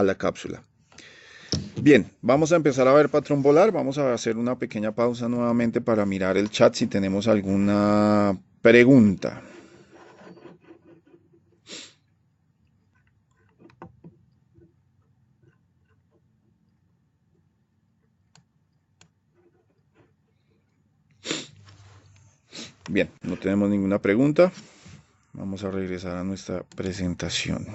la cápsula. Bien, vamos a empezar a ver patrón polar. Vamos a hacer una pequeña pausa nuevamente para mirar el chat si tenemos alguna pregunta. Bien, no tenemos ninguna pregunta. Vamos a regresar a nuestra presentación.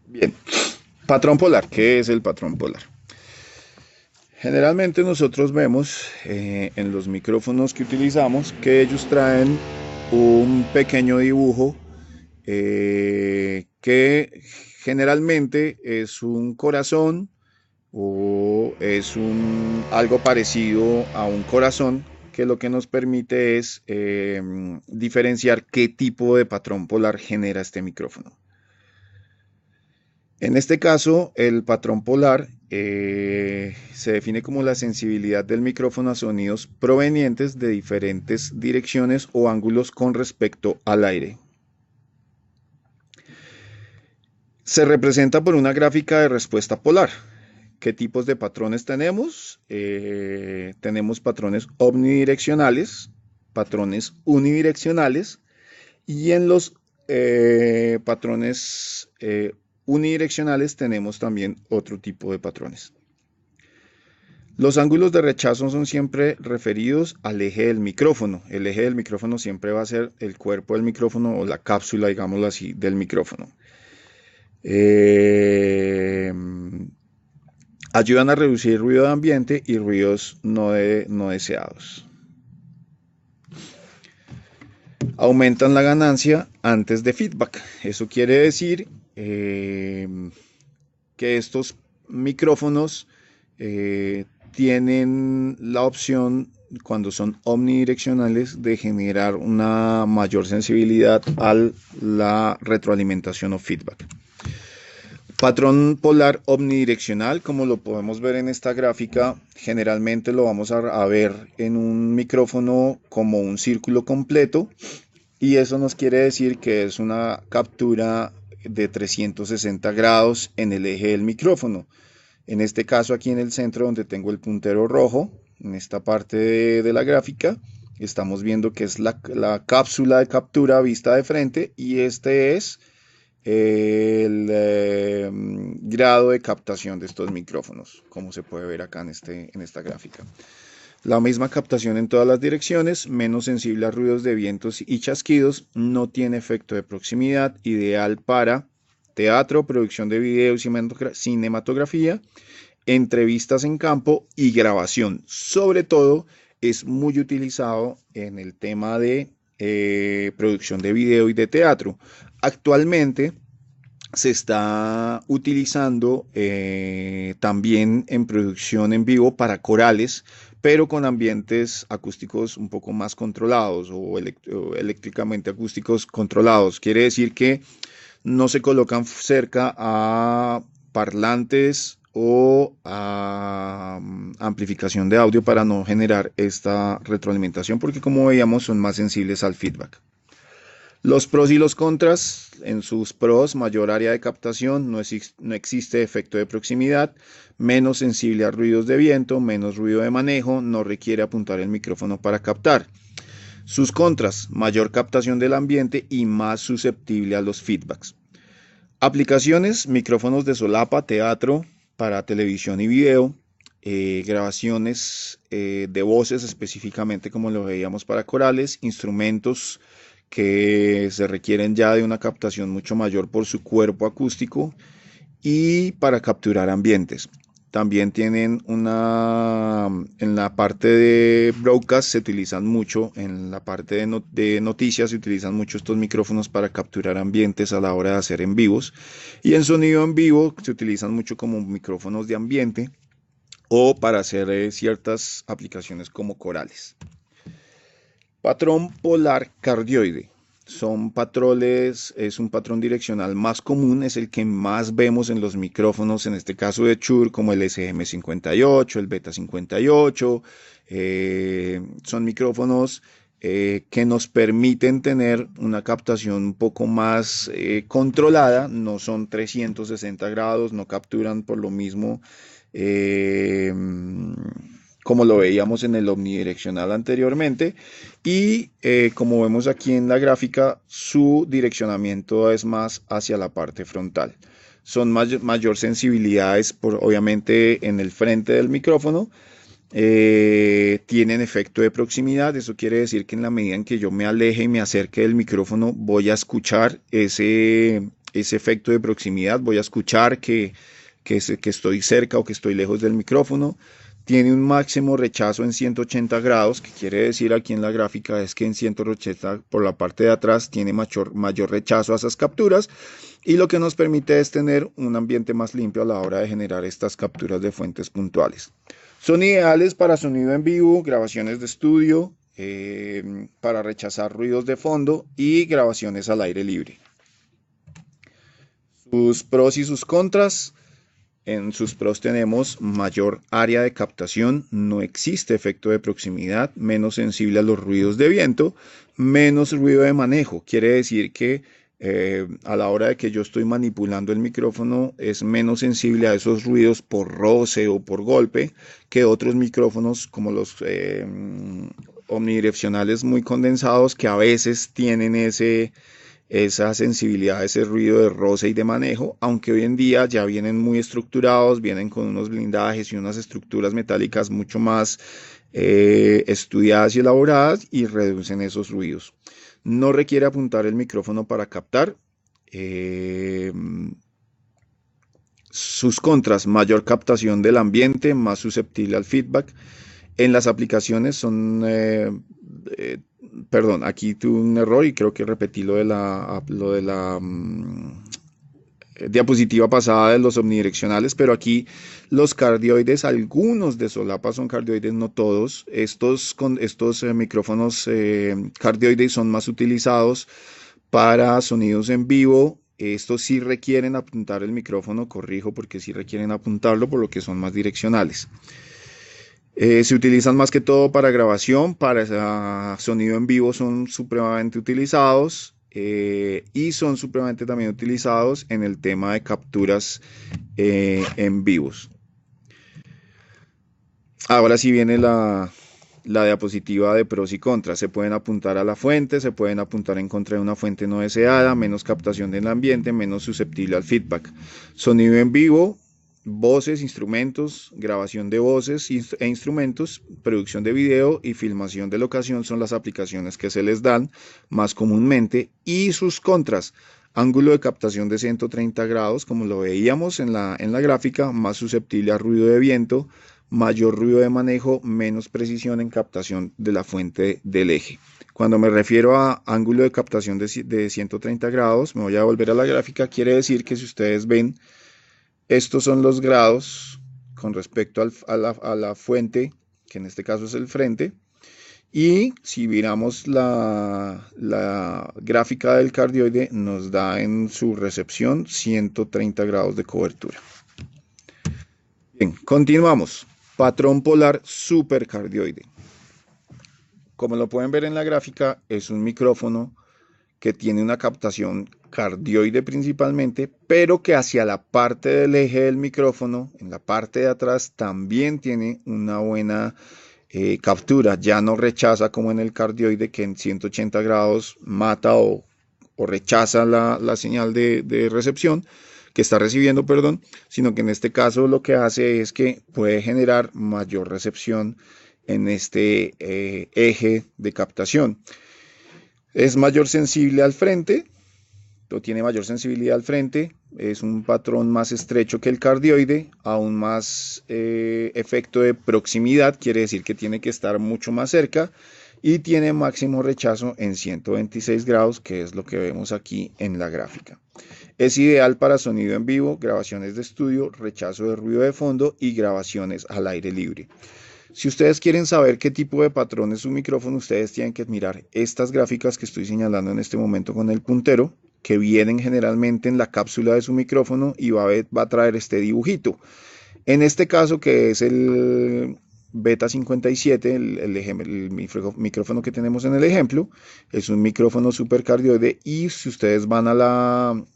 Bien, patrón polar. ¿Qué es el patrón polar? Generalmente nosotros vemos en los micrófonos que utilizamos que ellos traen un pequeño dibujo que generalmente es un corazón, o es algo parecido a un corazón, que lo que nos permite es diferenciar qué tipo de patrón polar genera este micrófono. En este caso, el patrón polar se define como la sensibilidad del micrófono a sonidos provenientes de diferentes direcciones o ángulos con respecto al aire. Se representa por una gráfica de respuesta polar. ¿Qué tipos de patrones tenemos? Tenemos patrones omnidireccionales, patrones unidireccionales, y en los patrones unidireccionales tenemos también otro tipo de patrones. Los ángulos de rechazo son siempre referidos al eje del micrófono. El eje del micrófono siempre va a ser el cuerpo del micrófono, o la cápsula, digámoslo así, del micrófono. Ayudan a reducir ruido de ambiente y ruidos no deseados. Aumentan la ganancia antes de feedback. Eso quiere decir que estos micrófonos tienen la opción, cuando son omnidireccionales, de generar una mayor sensibilidad a la retroalimentación o feedback. Patrón polar omnidireccional, como lo podemos ver en esta gráfica, generalmente lo vamos a ver en un micrófono como un círculo completo, y eso nos quiere decir que es una captura de 360 grados en el eje del micrófono. En este caso, aquí en el centro, donde tengo el puntero rojo, en esta parte de la gráfica, estamos viendo que es la cápsula de captura vista de frente, y este es el grado de captación de estos micrófonos, como se puede ver acá en esta gráfica. La misma captación en todas las direcciones, menos sensible a ruidos de vientos y chasquidos, no tiene efecto de proximidad, ideal para teatro, producción de video, cinematografía, entrevistas en campo y grabación. Sobre todo es muy utilizado en el tema de producción de video y de teatro. Actualmente se está utilizando también en producción en vivo para corales, pero con ambientes acústicos un poco más controlados o eléctricamente acústicos controlados. Quiere decir que no se colocan cerca a parlantes o a amplificación de audio para no generar esta retroalimentación, porque como veíamos son más sensibles al feedback. Los pros y los contras: en sus pros, mayor área de captación, no existe efecto de proximidad, menos sensible a ruidos de viento, menos ruido de manejo, no requiere apuntar el micrófono para captar. Sus contras: mayor captación del ambiente y más susceptible a los feedbacks. Aplicaciones: micrófonos de solapa, teatro, para televisión y video, grabaciones de voces específicamente como lo veíamos para corales, instrumentos que se requieren ya de una captación mucho mayor por su cuerpo acústico y para capturar ambientes. También tienen en la parte de broadcast se utilizan mucho, en la parte de noticias se utilizan mucho estos micrófonos para capturar ambientes a la hora de hacer en vivos. Y en sonido en vivo se utilizan mucho como micrófonos de ambiente o para hacer ciertas aplicaciones como corales. Patrón polar cardioide. Son patrones, es un patrón direccional más común, es el que más vemos en los micrófonos, en este caso de Shure, como el SGM58, el Beta 58. Son micrófonos que nos permiten tener una captación un poco más controlada, no son 360 grados, no capturan por lo mismo como lo veíamos en el omnidireccional anteriormente, y como vemos aquí en la gráfica, su direccionamiento es más hacia la parte frontal. Son mayor sensibilidades obviamente en el frente del micrófono. Tienen efecto de proximidad, eso quiere decir que en la medida en que yo me aleje y me acerque del micrófono voy a escuchar ese efecto de proximidad, voy a escuchar que estoy cerca o que estoy lejos del micrófono. Tiene un máximo rechazo en 180 grados, que quiere decir aquí en la gráfica es que en 180 por la parte de atrás tiene mayor rechazo a esas capturas, y lo que nos permite es tener un ambiente más limpio a la hora de generar estas capturas de fuentes puntuales. Son ideales para sonido en vivo, grabaciones de estudio, para rechazar ruidos de fondo y grabaciones al aire libre. Sus pros y sus contras: en sus pros tenemos mayor área de captación, no existe efecto de proximidad, menos sensible a los ruidos de viento, menos ruido de manejo. Quiere decir que a la hora de que yo estoy manipulando el micrófono es menos sensible a esos ruidos por roce o por golpe que otros micrófonos como los omnidireccionales muy condensados, que a veces tienen esa sensibilidad, ese ruido de roce y de manejo, aunque hoy en día ya vienen muy estructurados, vienen con unos blindajes y unas estructuras metálicas mucho más estudiadas y elaboradas, y reducen esos ruidos. No requiere apuntar el micrófono para captar. Sus contras: mayor captación del ambiente, más susceptible al feedback. En las aplicaciones son perdón, aquí tuve un error y creo que repetí lo de la diapositiva pasada de los omnidireccionales, pero aquí los cardioides, algunos de solapa son cardioides, no todos. Estos micrófonos cardioides son más utilizados para sonidos en vivo. Estos sí requieren apuntar el micrófono, corrijo, porque sí requieren apuntarlo, por lo que son más direccionales. Se utilizan más que todo para grabación, para sonido en vivo son supremamente utilizados, y son supremamente también utilizados en el tema de capturas en vivos. Ahora sí viene la diapositiva de pros y contras. Se pueden apuntar a la fuente, se pueden apuntar en contra de una fuente no deseada, menos captación del ambiente, menos susceptible al feedback. Sonido en vivo: voces, instrumentos, grabación de voces e instrumentos, producción de video y filmación de locación son las aplicaciones que se les dan más comúnmente. Y sus contras: ángulo de captación de 130 grados, como lo veíamos en la gráfica, más susceptible a ruido de viento, mayor ruido de manejo, menos precisión en captación de la fuente del eje. Cuando me refiero a ángulo de captación de 130 grados, me voy a volver a la gráfica, quiere decir que si ustedes ven, estos son los grados con respecto a la fuente, que en este caso es el frente. Y si miramos la gráfica del cardioide, nos da en su recepción 130 grados de cobertura. Bien, continuamos. Patrón polar supercardioide. Como lo pueden ver en la gráfica, es un micrófono que tiene una captación cardioide principalmente, pero que hacia la parte del eje del micrófono, en la parte de atrás, también tiene una buena captura. Ya no rechaza como en el cardioide, que en 180 grados mata o rechaza la señal de recepción que está recibiendo, perdón, sino que en este caso lo que hace es que puede generar mayor recepción en este eje de captación. Es mayor sensible al frente, o tiene mayor sensibilidad al frente, es un patrón más estrecho que el cardioide, aún más efecto de proximidad, quiere decir que tiene que estar mucho más cerca, y tiene máximo rechazo en 126 grados, que es lo que vemos aquí en la gráfica. Es ideal para sonido en vivo, grabaciones de estudio, rechazo de ruido de fondo y grabaciones al aire libre. Si ustedes quieren saber qué tipo de patrón es su micrófono, ustedes tienen que admirar estas gráficas que estoy señalando en este momento con el puntero, que vienen generalmente en la cápsula de su micrófono y va a traer este dibujito. En este caso, que es el Beta 57, el micrófono que tenemos en el ejemplo, es un micrófono supercardioide, y si ustedes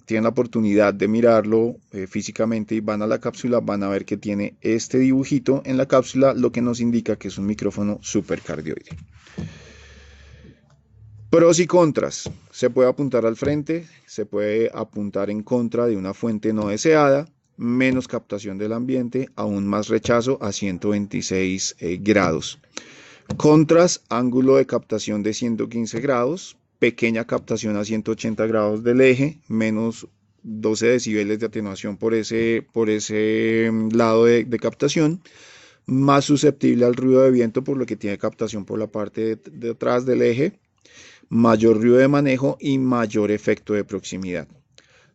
tienen la oportunidad de mirarlo físicamente y van a la cápsula, van a ver que tiene este dibujito en la cápsula, lo que nos indica que es un micrófono supercardioide. Pros y contras. Se puede apuntar al frente, se puede apuntar en contra de una fuente no deseada, menos captación del ambiente, aún más rechazo a 126 grados. Contras, ángulo de captación de 115 grados, pequeña captación a 180 grados del eje, menos 12 decibeles de atenuación por ese lado de captación, más susceptible al ruido de viento por lo que tiene captación por la parte de atrás del eje, mayor ruido de manejo y mayor efecto de proximidad.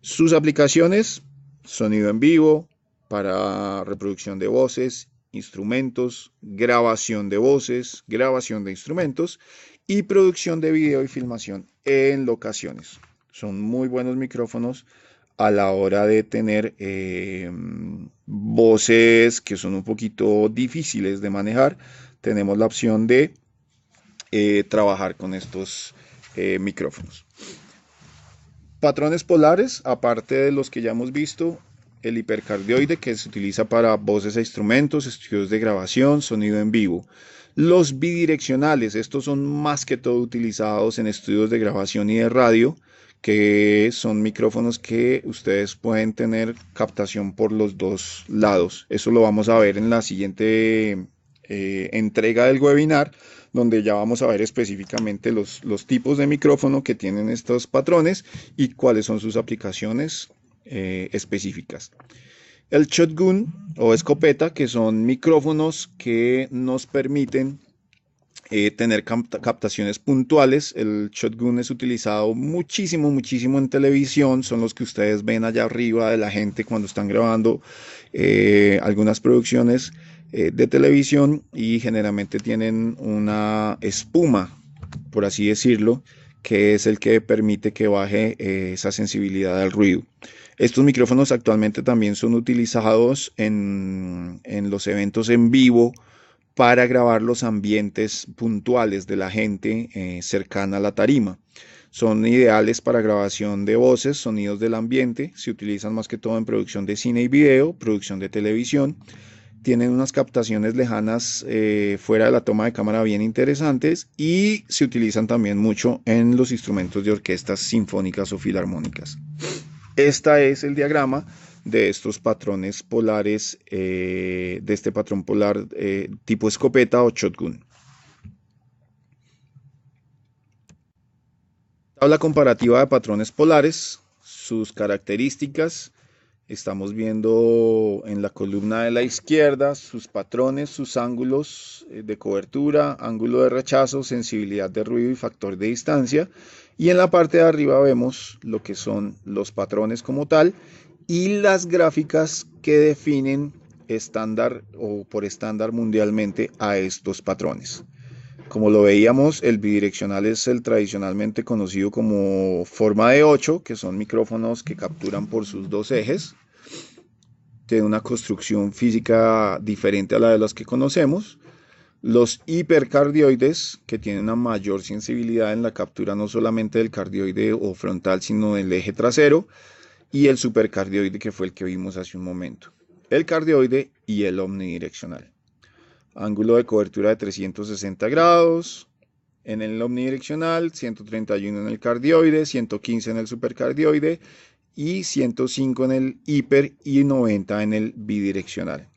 Sus aplicaciones: sonido en vivo, para reproducción de voces, instrumentos, grabación de voces, grabación de instrumentos y producción de video y filmación en locaciones. Son muy buenos micrófonos a la hora de tener voces que son un poquito difíciles de manejar. Tenemos la opción de trabajar con estos micrófonos. Patrones polares, aparte de los que ya hemos visto: el hipercardioide, que se utiliza para voces e instrumentos, estudios de grabación, sonido en vivo. Los bidireccionales, estos son más que todo utilizados en estudios de grabación y de radio, que son micrófonos que ustedes pueden tener captación por los dos lados. Eso lo vamos a ver en la siguiente entrega del webinar, donde ya vamos a ver específicamente los tipos de micrófono que tienen estos patrones y cuáles son sus aplicaciones específicas. El shotgun o escopeta, que son micrófonos que nos permiten tener captaciones puntuales. El shotgun es utilizado muchísimo en televisión, son los que ustedes ven allá arriba de la gente cuando están grabando algunas producciones de televisión, y generalmente tienen una espuma, por así decirlo, que es el que permite que baje esa sensibilidad al ruido. Estos micrófonos actualmente también son utilizados en los eventos en vivo para grabar los ambientes puntuales de la gente cercana a la tarima. Son ideales para grabación de voces, sonidos del ambiente. Se utilizan más que todo en producción de cine y video, producción de televisión. Tienen unas captaciones lejanas fuera de la toma de cámara bien interesantes, y se utilizan también mucho en los instrumentos de orquestas sinfónicas o filarmónicas. Este es el diagrama de estos patrones polares, de este patrón polar tipo escopeta o shotgun. Tabla comparativa de patrones polares, sus características, Estamos viendo en la columna de la izquierda sus patrones, sus ángulos de cobertura, ángulo de rechazo, sensibilidad de ruido y factor de distancia. Y en la parte de arriba vemos lo que son los patrones como tal y las gráficas que definen estándar o por estándar mundialmente a estos patrones. Como lo veíamos, el bidireccional es el tradicionalmente conocido como forma de 8, que son micrófonos que capturan por sus dos ejes. Tiene una construcción física diferente a la de las que conocemos. Los hipercardioides, que tienen una mayor sensibilidad en la captura no solamente del cardioide o frontal, sino del eje trasero. Y el supercardioide, que fue el que vimos hace un momento. El cardioide y el omnidireccional. Ángulo de cobertura de 360 grados en el omnidireccional, 131 en el cardioide, 115 en el supercardioide y 105 en el hiper y 90 en el bidireccional.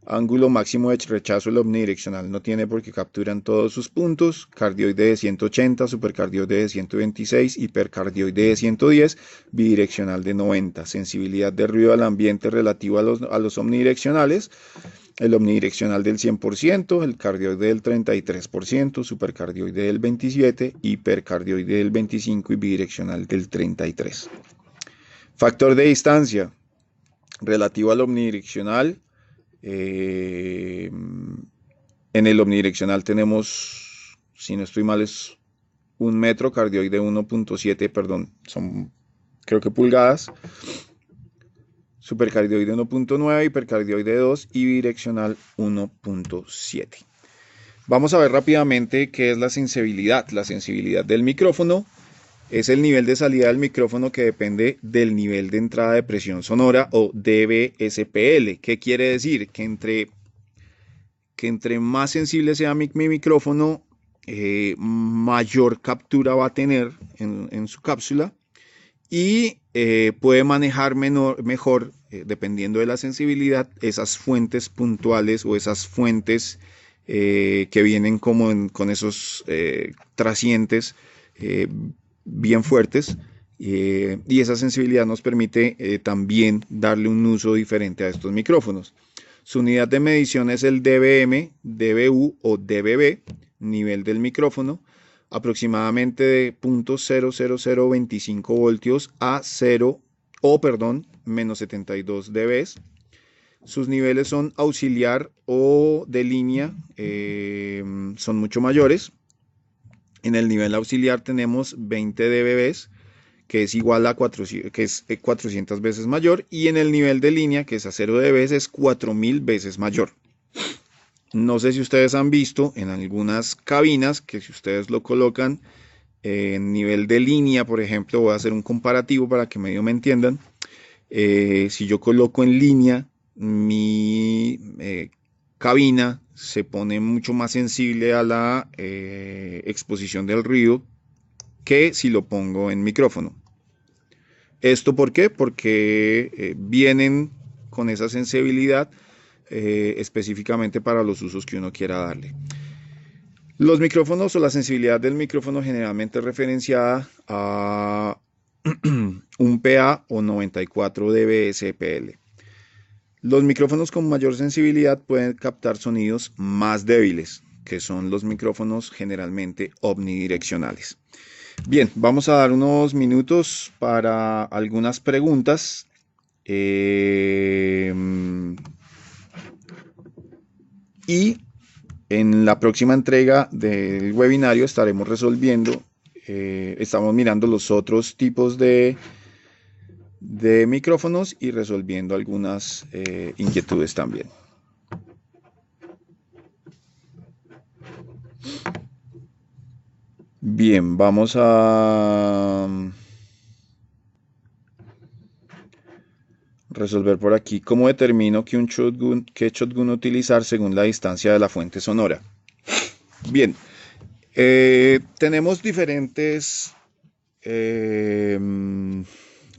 Ángulo máximo de rechazo del omnidireccional no tiene porque capturan todos sus puntos. Cardioide de 180, supercardioide de 126, hipercardioide de 110, bidireccional de 90. Sensibilidad de ruido al ambiente relativo a los omnidireccionales. El omnidireccional del 100%, el cardioide del 33%, supercardioide del 27%, hipercardioide del 25% y bidireccional del 33%. Factor de distancia relativo al omnidireccional. En el omnidireccional tenemos, si no estoy mal, es 1 metro, cardioide 1.7, perdón, son creo que pulgadas. Supercardioide 1.9, hipercardioide 2 y bidireccional 1.7. Vamos a ver rápidamente qué es la sensibilidad. La sensibilidad del micrófono es el nivel de salida del micrófono que depende del nivel de entrada de presión sonora o dBSPL. ¿Qué quiere decir? Que entre más sensible sea mi micrófono, mayor captura va a tener en su cápsula y puede manejar mejor, dependiendo de la sensibilidad, esas fuentes puntuales o esas fuentes que vienen como con esos trasientes bien fuertes, y esa sensibilidad nos permite también darle un uso diferente a estos micrófonos. Su unidad de medición es el dBm, dBu o dBb, nivel del micrófono, aproximadamente de 0.00025 voltios a menos 72 dB. Sus niveles son auxiliar o de línea, son mucho mayores. En el nivel auxiliar tenemos 20 dB, que es igual a 400 veces mayor, y en el nivel de línea, que es a 0 dB, es 4000 veces mayor. No sé si ustedes han visto en algunas cabinas que si ustedes lo colocan en nivel de línea, por ejemplo, voy a hacer un comparativo para que medio me entiendan. Si yo coloco en línea mi cabina, se pone mucho más sensible a la exposición del ruido que si lo pongo en micrófono. ¿Esto por qué? Porque vienen con esa sensibilidad específicamente para los usos que uno quiera darle. Los micrófonos o la sensibilidad del micrófono generalmente es referenciada a un PA o 94 dBSPL. Los micrófonos con mayor sensibilidad pueden captar sonidos más débiles, que son los micrófonos generalmente omnidireccionales. Bien, vamos a dar unos minutos para algunas preguntas. Y en la próxima entrega del webinario estaremos resolviendo, estamos mirando los otros tipos de micrófonos y resolviendo algunas inquietudes también. Bien, vamos a resolver por aquí. ¿Cómo determino qué shotgun utilizar según la distancia de la fuente sonora? Bien, tenemos diferentes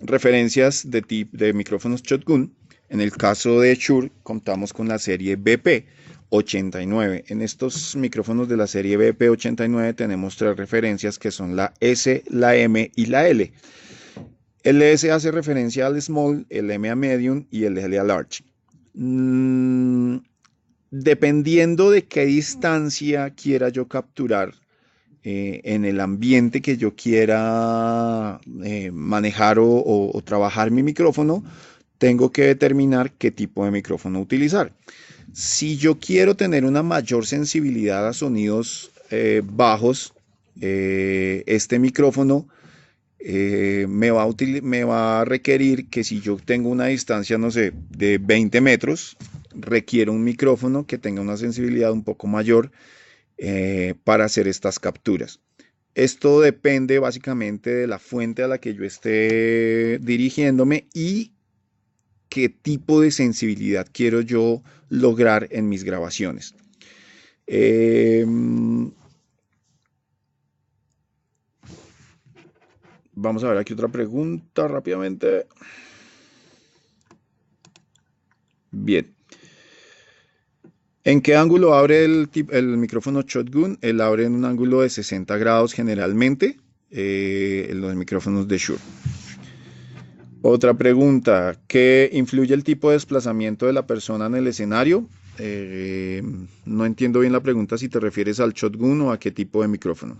referencias de micrófonos shotgun. En el caso de Shure contamos con la serie BP89. En estos micrófonos de la serie BP89 tenemos tres referencias que son la S, la M y la L. El S hace referencia al small, el M a medium y el L a large. Mm, Dependiendo de qué distancia quiera yo capturar en el ambiente que yo quiera manejar o trabajar mi micrófono, tengo que determinar qué tipo de micrófono utilizar. Si yo quiero tener una mayor sensibilidad a sonidos bajos, este micrófono me va a requerir que si yo tengo una distancia, no sé, de 20 metros, requiero un micrófono que tenga una sensibilidad un poco mayor para hacer estas capturas. Esto depende básicamente de la fuente a la que yo esté dirigiéndome y qué tipo de sensibilidad quiero yo lograr en mis grabaciones. Vamos a ver aquí otra pregunta rápidamente. Bien. ¿En qué ángulo abre el micrófono Shotgun? Él abre en un ángulo de 60 grados generalmente en los micrófonos de Shure. Otra pregunta, ¿qué influye el tipo de desplazamiento de la persona en el escenario? No entiendo bien la pregunta si te refieres al Shotgun o a qué tipo de micrófono.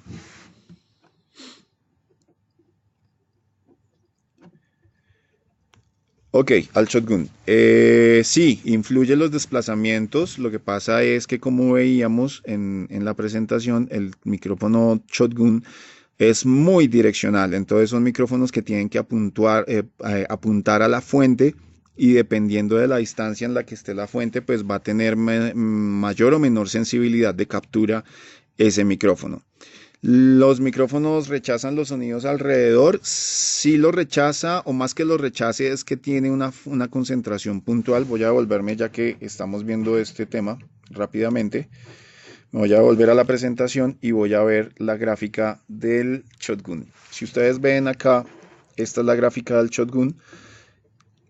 Ok, al shotgun. Sí, influye los desplazamientos. Lo que pasa es que como veíamos en la presentación, el micrófono shotgun es muy direccional. Entonces son micrófonos que tienen que apuntar a la fuente y dependiendo de la distancia en la que esté la fuente, pues va a tener mayor o menor sensibilidad de captura ese micrófono. ¿Los micrófonos rechazan los sonidos alrededor? Sí los rechaza, o más que los rechace es que tiene una concentración puntual. Voy a devolverme ya que estamos viendo este tema rápidamente. Me voy a volver a la presentación y voy a ver la gráfica del Shotgun. Si ustedes ven acá, esta es la gráfica del Shotgun.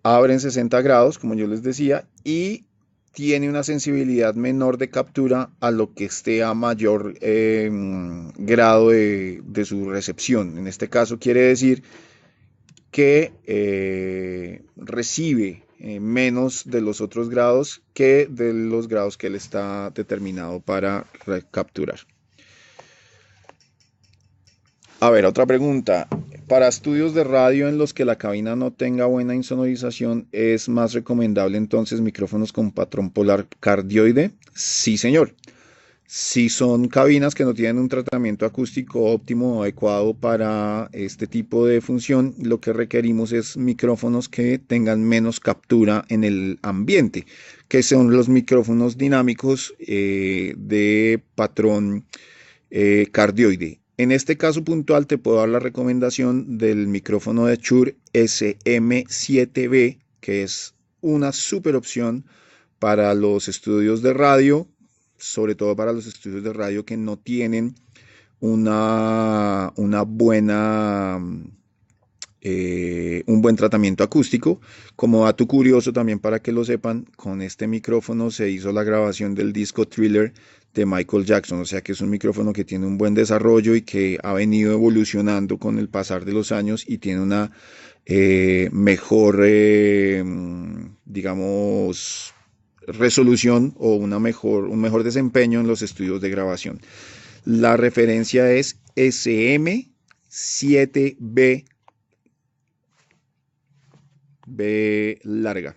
Abre en 60 grados, como yo les decía, y tiene una sensibilidad menor de captura a lo que esté a mayor grado de su recepción. En este caso quiere decir que recibe menos de los otros grados que de los grados que él está determinado para capturar. A ver, otra pregunta. Para estudios de radio en los que la cabina no tenga buena insonorización, ¿es más recomendable entonces micrófonos con patrón polar cardioide? Sí, señor. Si son cabinas que no tienen un tratamiento acústico óptimo o adecuado para este tipo de función, lo que requerimos es micrófonos que tengan menos captura en el ambiente, que son los micrófonos dinámicos de patrón cardioide. En este caso puntual te puedo dar la recomendación del micrófono de Shure SM7B, que es una super opción para los estudios de radio, sobre todo para los estudios de radio que no tienen una buena un buen tratamiento acústico. Como dato curioso también para que lo sepan, con este micrófono se hizo la grabación del disco Thriller de Michael Jackson, o sea que es un micrófono que tiene un buen desarrollo y que ha venido evolucionando con el pasar de los años y tiene una mejor, digamos, resolución o un mejor desempeño en los estudios de grabación. La referencia es SM7B B larga.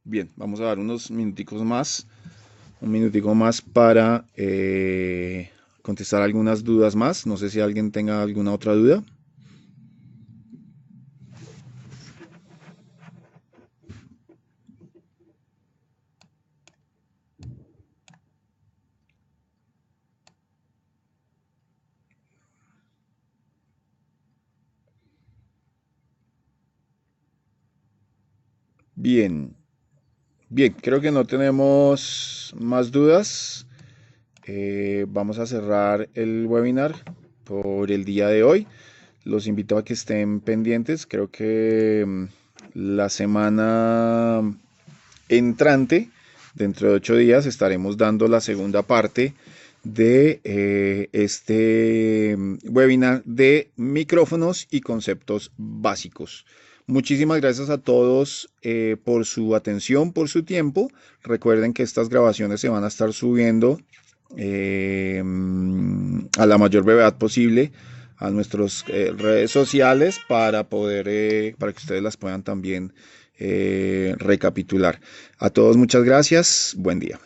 Bien, vamos a dar unos minuticos más, un minutico más para contestar algunas dudas más. No sé si alguien tenga alguna otra duda. Bien, bien, creo que no tenemos más dudas. Vamos a cerrar el webinar por el día de hoy. Los invito a que estén pendientes. Creo que la semana entrante, dentro de 8 días, estaremos dando la segunda parte de este webinar de micrófonos y conceptos básicos. Muchísimas gracias a todos por su atención, por su tiempo. Recuerden que estas grabaciones se van a estar subiendo a la mayor brevedad posible a nuestras redes sociales para poder, para que ustedes las puedan también recapitular. A todos muchas gracias. Buen día.